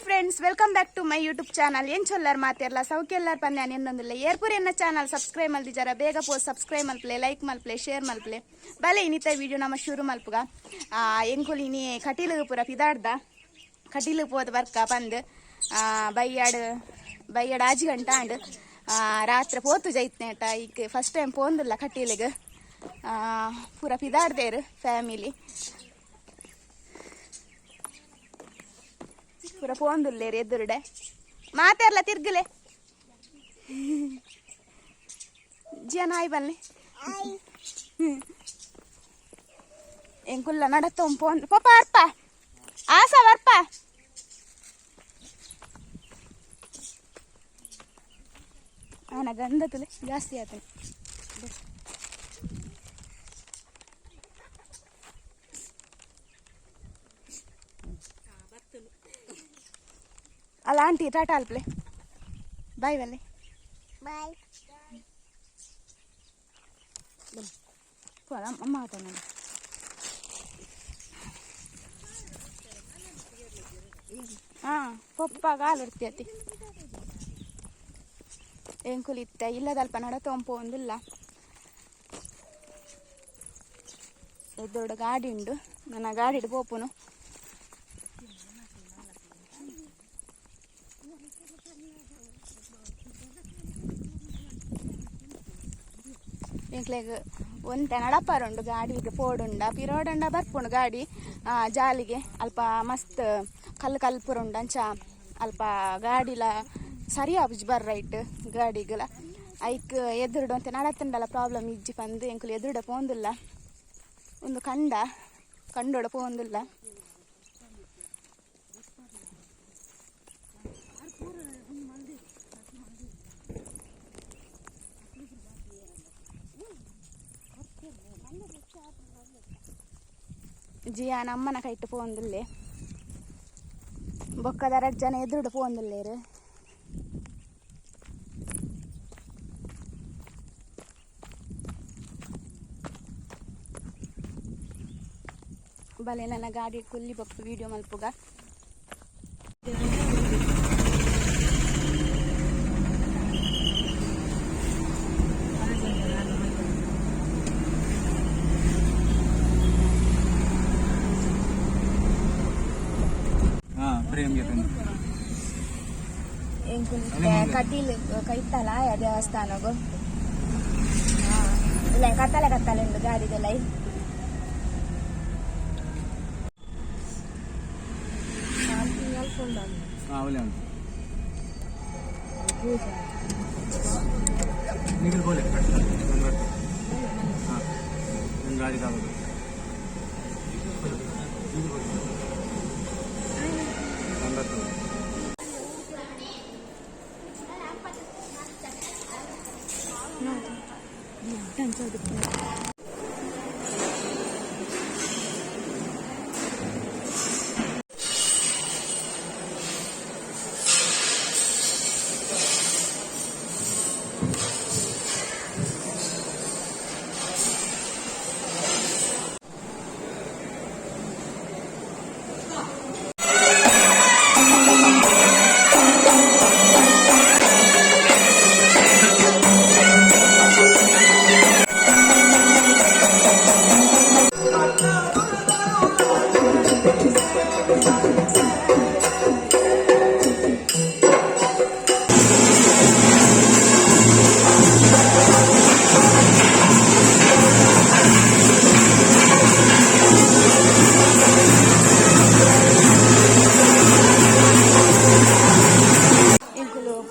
Friends, welcome back to my YouTube channel. ಏನು ಚೊಲ್ಲರ್ ಮಾತೆಲ್ಲ ಸೌಖ್ಯ ಪನ್ನೆ ಅನ್ನೊಂದಿಲ್ಲ ಏರ್ಪುರಿ ಎನ್ನ ಚಾನಲ್ ಸಬ್ಸ್ಕ್ರೈಬ್ ಮಲ್ದಿಜಾರ ಬೇಗ ಪೋಸ್ಟ್ ಸಬ್ಸ್ಕ್ರೈಬ್ ಮಲ್ಪಲೆ, ಲೈಕ್ ಮಲ್ಪಲೆ, ಶೇರ್ ಮಲ್ಪಲೆ. ಬಲೆ ಇನ್ನಿತ ವಿಡಿಯೋ ನಮ್ಮ ಶುರು ಮಲ್ಪುಗ ಎಂಕುಲಿ ನೀ ಕಟೀಲಿಗೆ ಪೂರ ಪಿದಾಡ್ದ ಕಟೀಲಿಗೆ ಪೋದ ಬರ್ಕ ಬಂದು ಬೈಯಾಡ್ ಆಜಿ ಗಂಟ ಅಂಡ್ ರಾತ್ರಿ ಪೋತು ಜೈತ್ನೇಟ ಈಗ ಫಸ್ಟ್ ಟೈಮ್ ಪೋಂದಿಲ್ಲ ಕಟೀಲಿಗೆ. ಪೂರ ಪಿದಾಡ್ದೇರು ಫ್ಯಾಮಿಲಿ ಪೂರ ಪೋಂದುಲ್ಲೇರು ಎದುರುಡೆ ಮಾತೆರ್ಲ ತಿರ್ಗಲೆ ಜನ ಆಯ್ ಬನ್ನಿ ಎಂಕುಲ್ಲ ನಡತ್ತ ಪೋಂದು ಪಾಪ ಅರ್ಪ ಆಸ ವರ್ಪ ಆನ ಗಂಧ ತುಲೆ ಜಾಸ್ತಿ ಆತನೆ. ಅಲ್ಲ ಆಂಟಿ ಟಾಟಾ ಅಲ್ಪ್ಲೆ ಬಾಯ್ ಬಲ್ಲೆ ಬಾಯ್ ಅಮ್ಮ ಆತ ನೋಡಿ. ಪಪ್ಪ ಗಾಲಿಡ್ತೀಯತಿ ಎಂಕುಲಿತ್ತ ಇಲ್ಲದಲ್ಪ ನಡತೊಂಪ ಒಂದಿಲ್ಲ ಎದ್ದೊಡ ಗಾಡಿ ಉಂಡು ನನ್ನ ಗಾಡಿ ಹಿಡ್ ಪೋಪುನು. ಎಂಕ್ಲೆಗ್ ಒಂತೆ ನಡಪಾರುಂಡು ಗಾಡಿಗೆ ಪೋಡುಂಡ ಪಿರೋಡಂಡ ಬರ್ಪುಂಡು ಗಾಡಿ ಜಾಲಿಗೆ ಅಲ್ಪ ಮಸ್ತ್ ಕಲ್ಲು ಪುರುಂಡು ಅಂಚ ಅಲ್ಪ ಗಾಡಿಲ ಸರಿ ಆಪುಜಿ ಬರ್ರೈಟ್ ಗಾಡಿಗಲ ಐಕ್ ಎದುರುಡು ಅಂತ ನಡತಂಡಲ ಪ್ರಾಬ್ಲಮ್ ಇಜ್ಜಿ ಪಂದು ಎಂಕುಲು ಎದುರುಡ ಪೋಂದಿಲ್ಲ ಒಂದು ಕಂಡೋಡ ಪೋಂದಿಲ್ಲ. ಜಿಯಾನ ಅಮ್ಮನ ಕೈಟ್ಟು ಪೋಂದಿಲ್ಲೆ ಬೊಕ್ಕದ 2 ಜನ ಎದುರುಡು ಪೋಂದಿಲ್ಲೇರು. ಬಲೆ ನನ್ನ ಗಾಡಿ ಕುಲ್ಲಿ ಬಪ್ಪು ವಿಡಿಯೋ ಮಲ್ಪುಗ ಕಟೀಲ್ ಕೈತಲ್ಲ ದೇವಸ್ಥಾನಗು ಇಲ್ಲ ಕತ್ತಲೆ ಉಂಟು ಗಾಡಿದೆಲ್ಲ.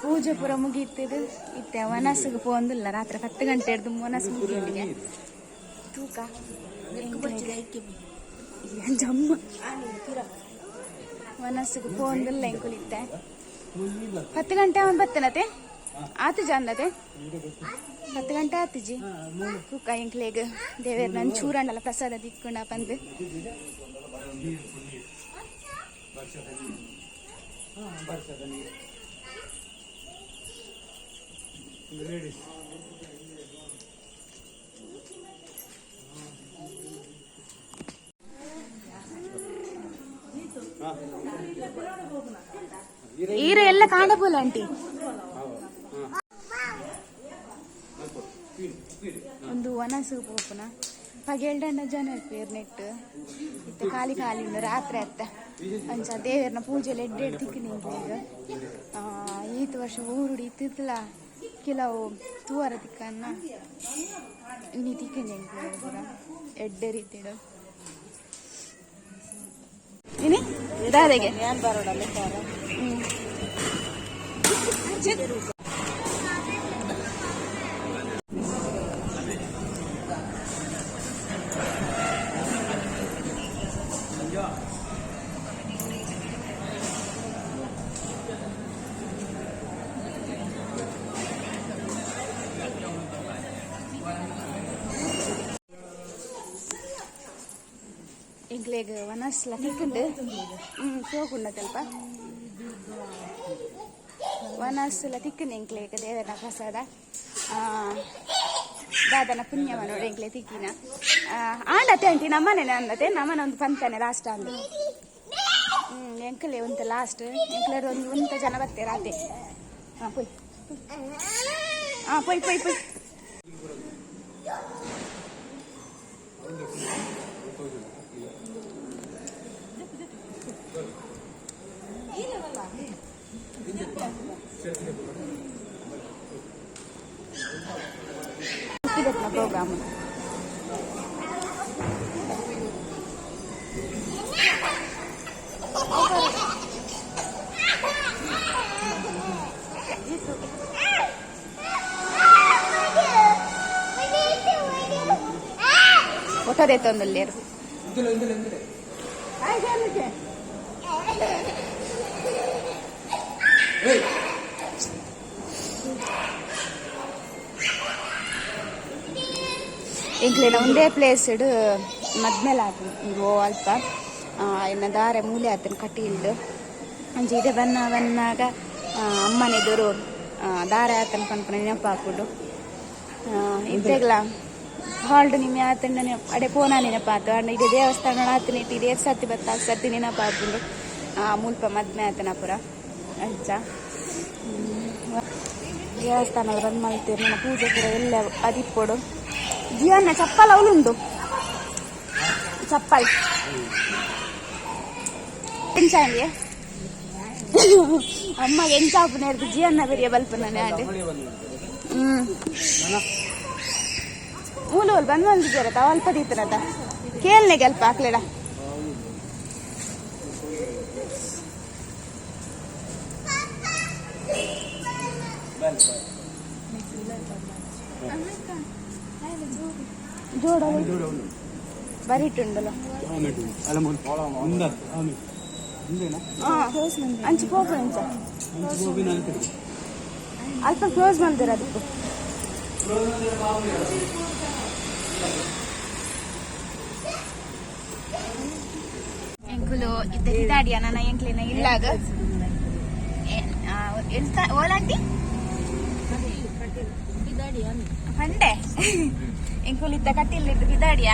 ಪೂಜೆ ಪುರ ಮುಗೀತಿದ್ದು ಇತ್ತೆ ವನಸ್ಸಿಗೆ ಪೋಂದಿಲ್ಲ ರಾತ್ರಿ 10 ಗಂಟೆ ಹಿಡ್ದು ವನಸ್ ಮುಗಿಯಲಿಗೆ ತೂಕ ಜಮ್ಮ ವನಸ್ಸಿಗೆ ಪೋಂದಿಲ್ಲ ಎಂಕುಲಿತ್ತೆ 10 ಗಂಟೆ ಅವನು ಬರ್ತನತೆ ಆತು ಜಂದತೆ 10 ಗಂಟೆ ಆತುಜಿ ತೂಕ ಎಂಕ್ಲೆಗ್ ದೇವೇರ್ ನನ್ನ ಚೂರಣ್ಣಲ್ಲ ಪ್ರಸಾದ ದಿಕ್ಕೊಂಡ ಬಂದು ಈರ ಎಲ್ಲ ಕಾಣಬೋಲ ಆಂಟಿ ಒಂದು ವನಸು ಪೋಪುನ ಪಗೆಲ್ಡಂಡ ಜನ ಇರ್ಪೇರ್ ನೆಟ್ ಇತ್ತೆ ಖಾಲಿ ಖಾಲಿ ಉಂಡು ರಾತ್ರಿ ಅತ್ತ ಅಂಚ ದೇವರನ ಪೂಜೆಲಿ ಎಡ್ಡೆಡ್ ತಿಕ್ಕನಿಂಗ್ ಈಗ ಈತ ವರ್ಷ ಊರುಡಿ ತಿರ್ಲ ಕೆಲವು ತೂವರ ತಿಕ್ಕನ್ನ ಇನ್ನಿ ತಿಕ್ಕನಿಂಗ್ ಪೂರ ಎಡ್ಡೆ ರೀತಿಡು ಇನಿ ದಾದೆಗೆ ಎಂಕ್ಲೆಗ್ ವನಸ್ಲ ತಿಕ್ಕಂಡು ಸೋಕುಂಡ ಸ್ವಲ್ಪ ವನಸ್ಲ ತಿಕ್ಕಂಡು ಎಂಕ್ಲೆಗ್ ದೇವರ ಪ್ರಸಾದ ದಾದನ ಪುಣ್ಯ ಮನೋಡು ಎಂಕ್ಲೆ ತಿಕ್ಕಿನ ಆಂಡತೆ ಅಂಟಿ ನಮ್ಮನೆ ಅಂದತೆ ನಮ್ಮನ ಒಂದು ಪಂತನೆ ಲಾಸ್ಟ್ ಅಂದು ಎಂಕಲೆ ಒಂದು ಲಾಸ್ಟ್ ಎಂಕ್ಲೆರ್ ಒಂದು ಜನ ಬರ್ತಾರೆ ಅದೇ ಪೊಯ್ ಪೊಯ್ ಪೊಯ್ ಪೊಯ್ ಪ್ರೋಗ್ರಾಮ್ ಫೋಟೋ ದೇತೊಂದಲ್ಲೇರು ಎಂಕ್ಲೆನ ಒಂದೇ ಪ್ಲೇಸ್ ಇಡು ಮದ್ಮೇಲೆ ಆತು ಇಂಗೋ ಅಲ್ಪ ಇನ್ನು ದಾರೆ ಮೂಲೆ ಆತನ ಕಟ್ಟಿಲ್ದು ಅಂಚೆ ಇದೆ ಬನ್ನಾಗ ಅಮ್ಮನೆದುರು ದಾರೆ ಆತನ ಪನ್ಪನ ನೆನಪಾಕುಡು ಇಂತೆಗ್ಲ ಹಾಲ್ಡ್ ನಿಮ್ಮೆ ಆತಂಡ ಅಡೆ ಪೋನ ನೆನಪಾತು ಅಂಡ ಇದೇ ದೇವಸ್ಥಾನ ಆತನ ಇಟ್ಟು ಇದೇ ಸತಿ ಬತ್ತ ಸತಿ ನೆನಪಾಪುಂಡು ಮುಲ್ಪ ಮದ್ಮೆ ಆತನ ಪುರ ಅಂಚ ದೇವಸ್ಥಾನ ಬಂದ್ ಮಾಡ್ತೀರಿ ನನ್ನ ಪೂಜೆ ಪುರ ಎಲ್ಲ ಅದಿಪ್ಪೊಡು ಜಿಯನ್ನ ಚಪ್ಪಲ್ ಅವಳುಂಡು ಚಪ್ಪಲ್ ಎಂಚಾಂಗೆ ಅಮ್ಮಗೆ ಎಂಚಾಪುನ ಇರ್ದು ಜಿಯನ್ನ ಬೆರಿಯ ಬಲ್ಪನೇ ಆಡಿ ಮೂಲು ಬಂದ್ ಬಂದಿದ್ದೀರತ್ತ ಅಲ್ಪ ದೀತರತ್ತ ಕೇಳ್ನೆಗೆ ಅಲ್ಪ ಹಾಕ್ಲೇಡ ಜೋಡ ಬರಿಟ್ಟುಂಡಲ್ಲ ಅಂಚು ಹೋಗು ಅಂಚ ಅಲ್ಪ ಕ್ಲೋಸ್ ಮಾಡ್ದಿರ ಅದಕ್ಕೆ ಎಂಕುಲು ಇದ್ದ ಹಿದಾಡಿಯ ನನ್ನ ಎಂಕ್ಲಿನ ಇಲ್ಲಾಗ ಓಲಾಂಟಿ ಪಂಡೆ ಎಂಕುಲು ಇದ್ದ ಕಟ್ಟಿಲ್ಲಿದ್ದು ಹಿದಾಡಿಯ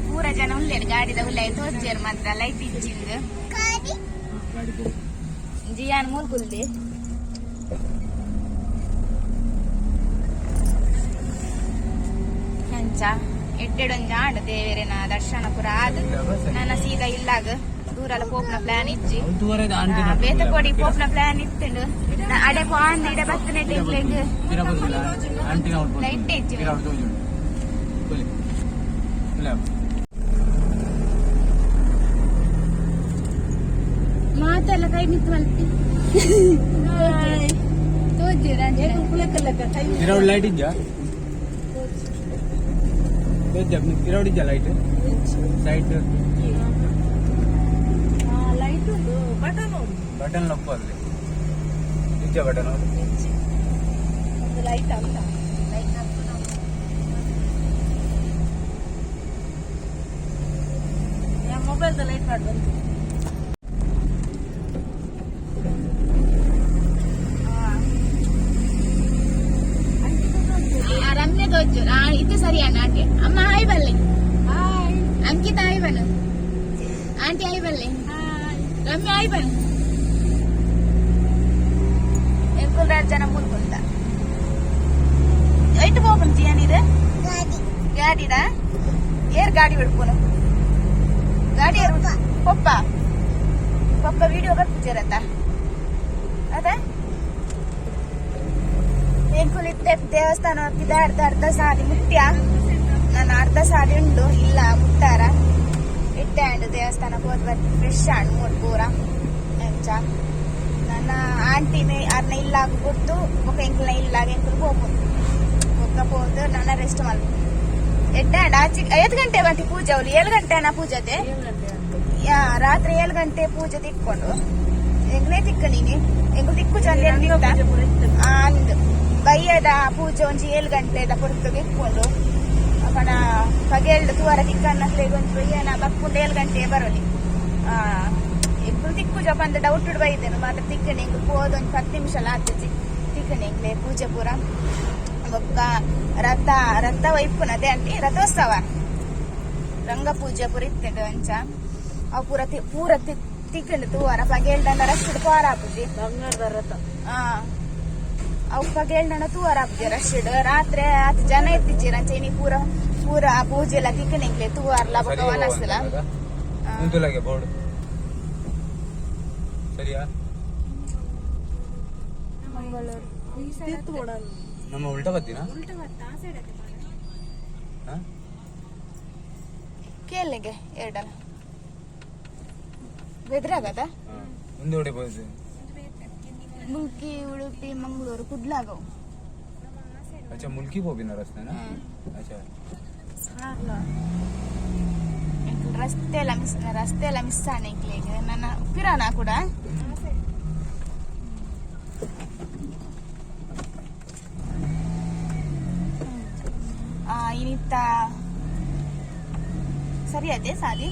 ಪೂರ ಜನ ಉಳ್ಳೇರು ಗಾಡಿದ ಉಳ್ಳ ತೋರ್ಜೇರು ಮಾತ್ರ ಲೈಟ್ ಇಚ್ಚಿಂದು ಜಿಯಾನ್ ಮೂಲ್ಗುಲ್ದಿ ಅಂಚ ಎಡ್ಡೆಡೊಂಜ ಆಂಡ ದೇವರೇನ ದರ್ಶನ ಪುರ ಆದ್ ನನ್ನ ಸೀದಾ ಇಲ್ಲಾಗ ದೂರಲ ಪೋಪ್ನ ಪ್ಲಾನ್ ಇಜ್ಜಿ ಬೇತಕೋಡಿ ಪೋಪ್ನ ಪ್ಲಾನ್ ಇತ್ತುಂಡು ಅಡೆ ಪಾಂದ್ ಇಡೆ ಬತ್ತನೆ ಟೆಂಗ್ಲೆಗ್ ಲೈಟ್ ಇಜ್ಜಿ ಮಾತೆಲ್ಲ ಕೈ ನಿಂತು ಮಲ್ತಿ ತೋಜಿ ಲೈಟ್ ಇಜ್ಜ ಇರೋಡಿದ್ಯಾ ಲೈಟ್ ಸೈಡ್ ಲೈಟ್ ಬಟನ್ ನೊಪ್ಪು ಅಲ್ಲಿ ನಿಜ ಬಟನ್ ಲೈಟ್ ಅಂತ ಮೊಬೈಲ್ ಲೈಟ್ ಮಾಡಿ ಬಂತು ರಮ್ಯ ತೋಜು ಇದು ಸರಿ ಅಣ್ಣ ಆಂಟಿ ಅಮ್ಮ ಹಾಯ್ ಬಲ್ಲೆ ಅಂಕಿತ ಹಾಯ್ ಬನ್ನು ಆಂಟಿ ಹಾಯ್ ಬಲ್ಲೆ ರಮ್ಯ ಆಯ್ ಬನ್ನಿ ಎಂಕುಲ್ 2 ಜನ ಮೂರ್ಕೊಂಡ ಐಟು ಹೋಗ್ಬನ್ ಜಿಯನಿದೆ ಗಾಡಿದ ಏರ್ ಗಾಡಿ ಬಿಡ್ಕೊನು ಗಾಡಿ ಏರ್ ಪಪ್ಪ ಪಪ್ಪ ವಿಡಿಯೋ ಬರ್ತಿದ್ದೀರಂತ ಅದೇ ಎಂಕುಲ್ ಇತ್ತೆ ದೇವಸ್ಥಾನ ಹೋಗ್ತಿದ್ದ ಅರ್ಧ ಸಾರಿ ಮುಟ್ಟ್ಯ ನಾನು ಅರ್ಧ ಸಾರಿ ಉಂಡು ಇಲ್ಲ ಮುಟ್ಟಾರ ಇಟ್ಟೆ ಅಂಡ್ ದೇವಸ್ಥಾನಕ್ಕೆ ಹೋದ್ ಬರ್ತೀನಿ ಫ್ರೆಶ್ ಹಣ್ಣು ಮೂರು ಪೂರ ಎಂಚ ನನ್ನ ಆಂಟಿನೇ ಅರ್ನ ಇಲ್ಲ ಕೊಟ್ಟು ಒಕ್ಕ ಎಂಕಲ್ನ ಇಲ್ಲ ಎಂಕಲ್ ಹೋಗ್ಬೋದು ಒಕ್ಕ ಹೋದು ನನ್ನ ರೆಸ್ಟ್ ಮಾಡ್ಬೋದು ಎಡ್ಡೆ ಅಂಡ್ ಆಚೆ 5 ಗಂಟೆ ಬಂಟಿ ಪೂಜೆ ಅವಳು 7 ಗಂಟೆನ ಪೂಜತೆ ರಾತ್ರಿ 7 ಗಂಟೆ ಪೂಜೆ ತಿಕ್ಕೊಂಡು ಎಂಗ್ಲೇ ತಿಕ್ಕ ನೀನು ಎಂಗು ತಿಕ್ಕು ಚಂದ ಅಂದ್ ಬೈಯದ ಪೂಜೆ ಒಂಜಿ 7 ಗಂಟೆದ ಪುರ್ತಗೆ ಇಕ್ಕೊಂಡು ಅಕಡ ಪಗೆಲ್ಡು ತೂವರ ತಿಕ್ಕನ್ನಕ್ಲೆಗೊಂದು ಏನ ಬಕ್ಕೊಂಡು 7 ಗಂಟೆ ಬರೋಲಿ ಎಂಕುಲು ತಿಕ್ಕು ಜಪಂದ ಡೌಟ್ ಬೈದೇನು ಮಾತ್ರ ತಿಕ್ಕಣಿ ಎಂಗು ಹೋದ ಒಂದು 10 ನಿಮಿಷ ಆತಜಿ ತಿಕ್ಕಣಿ ಎಂಗ್ಲೆ ಪೂಜೆ ಪೂರ ಒಕ್ಕ ರಥ ವೈಪುನದೆ ಅಂಟಿ ರಥೋತ್ಸವ ರಂಗ ಪೂಜೆ ಪೂರ ಇತ್ತೇನೆ ಅಂಚ ಅವು ಪೂರ ತಿಕ್ಕಂಡು ತೂವರ ಪಗೆಲ್ಡನ್ನ ರಷ್ಟು ಪಾರ ಹಾಪುಜಿ ಬಂಗಾರದ ರಥ ಅವು ಪಗೆಲ್ಡನ್ನ ತೂವರ ಹಾಪುಜಿ ರಷ್ಟು ರಾತ್ರಿ 10 ಜನ ಎತ್ತಿಜ್ಜಿ ರಂಚ ಇನಿ ಪೂರ ಆ ಪೂಜೆ ಎಲ್ಲ ತಿಕ್ಕಣಿಗ್ಲೆ ತೂವರ್ಲ ಬೊಕ್ಕ ವನಸ್ಸಲ ಮುಂದುಲಾಗೆ ಬೋರ್ಡ್ ಸರಿಯಾ ಮಂಗಳೂರು ನಮ್ಮ ಉಲ್ಟಾ ಬತ್ತೀನಾ ಕೇಳಿಗೆ ಎರಡಲ್ಲ ಬೆದ್ರಾಗದ ಒಂದು ಹೊಡೆ ಬೋದು ಮುಲ್ಕಿ ಉಡುಪಿ ಮಂಗಳೂರು ಕುಡ್ಲಾಗವು अच्छा मुल्की बोबिना रस्ता ना अच्छा ರಸ್ತೆ ಎಲ್ಲ ಮಿಸ್ ಆನಿಕ್ಲಿಗೆ ನನ್ನ ಪಿರಾನ ಕೂಡ ಇನಿತ್ತ ಸರಿ ಅದೇ ಸಾದಿ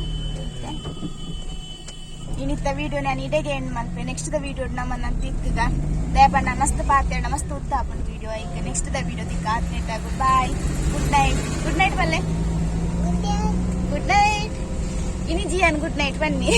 ಇನಿತ್ತ ವಿಡಿಯೋ ನಾನು ಇಡೆಗೆ ಎಂಡ್ ಮಾಡ್ತೀನಿ ನೆಕ್ಸ್ಟ್ ದ ವಿಡಿಯೋ ನಮ್ಮನ್ನ ತಿಕ್ಕಗ ದಯಪಣ್ಣ ಮಸ್ತ್ ಪಾತೇಣ ಮಸ್ತ್ ಉತ್ತಾಪನ್ ವಿಡಿಯೋ ಈಗ ನೆಕ್ಸ್ಟ್ ದ ವಿಡಿಯೋ ತಿಕ್ಕ ಆತ್ನೇಟಾಗು ಬಾಯ್ ಗುಡ್ ನೈಟ್ ಬಲ್ಲೆ ಗುಡ್ ನೈಟ್ ಇನಿ ಜಿಯನ್ ಗುಡ್ ನೈಟ್ ಬನ್ನಿ